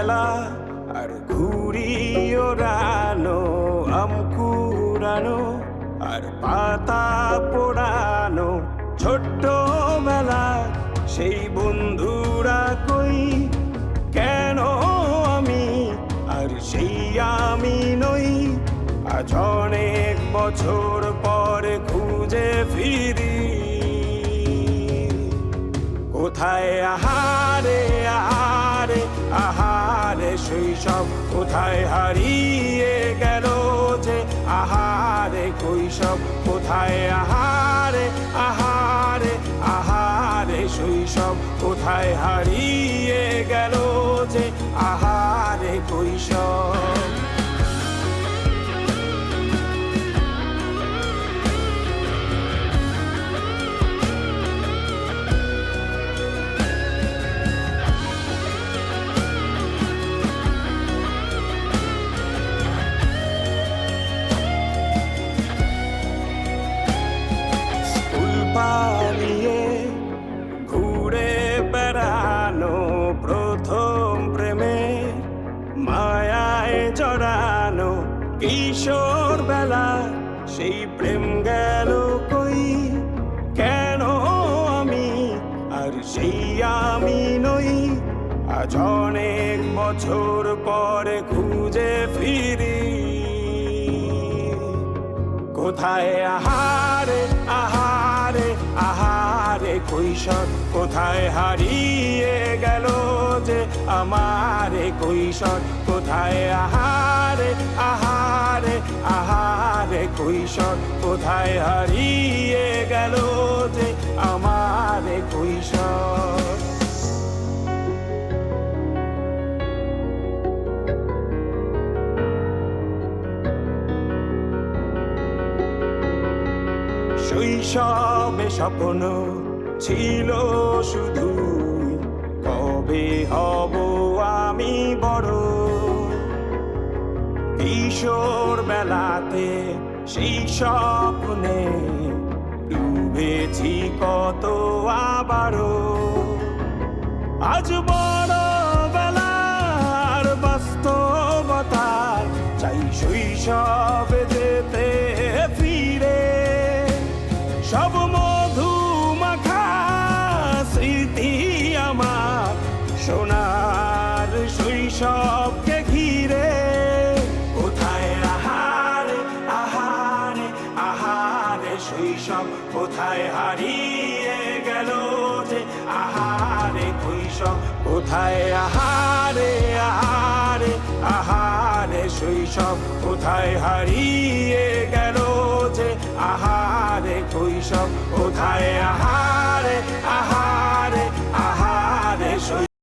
খেলা আর ঘুড়ি ওড়ানো, আম কুড়ানো আর পাতা পোড়ানো, ছোট্ট মেলা সেই বন্ধুরা কই, কেন আমি আর সেই আমি নই। আজ অনেক বছর পরে খুঁজে ফিরি, কোথায় আহারে আহারে আহারে শৈশব, কোথায় হারিয়ে গেল যে আহারে কৈশব, কোথায় আহারে আহারে আহারে শৈশব, কোথায় হারিয়ে গেল যে আহারে কৈশব। পালিয়ে ঘুরে বেড়ানো, প্রথম প্রেমে মায়ায় জড়ানো, কিশোর বেলা সেই প্রেম গেল কই, কেন আমি আর সেই আমি নই। আজ অনেক বছর পরে খুঁজে ফিরি, কোথায় আহারে আহারে আহারে কৈশোর, কোথায় হারিয়ে গেল যে আমারে কৈশোর, কোথায় আহারে আহারে আহারে কৈশোর, কোথায় হারিয়ে গেল যে আমারে কৈশোর। শৈশবে স্বপ্ন ছিল শুধু, কবে হব আমি বড়। কিশোর বেলাতে সেই স্বপ্নে ডুবেছি কত আবারও, আজ বড় বেলার বাস্তবতার চাই শৈশবে যেতে ফিরে। সব মধু মাখা স্মৃতি আমার সোনার শৈশবকে ঘিরে, কোথায় আহারে আহারে আহারে শৈশব, কোথায় হারিয়ে গেল যে আহারে কৈশোর, কোথায় আহারে আহারে আহারে শৈশব, কোথায় হারিয়ে গেল যে আহারে কৈশোর, কোথায় আহারে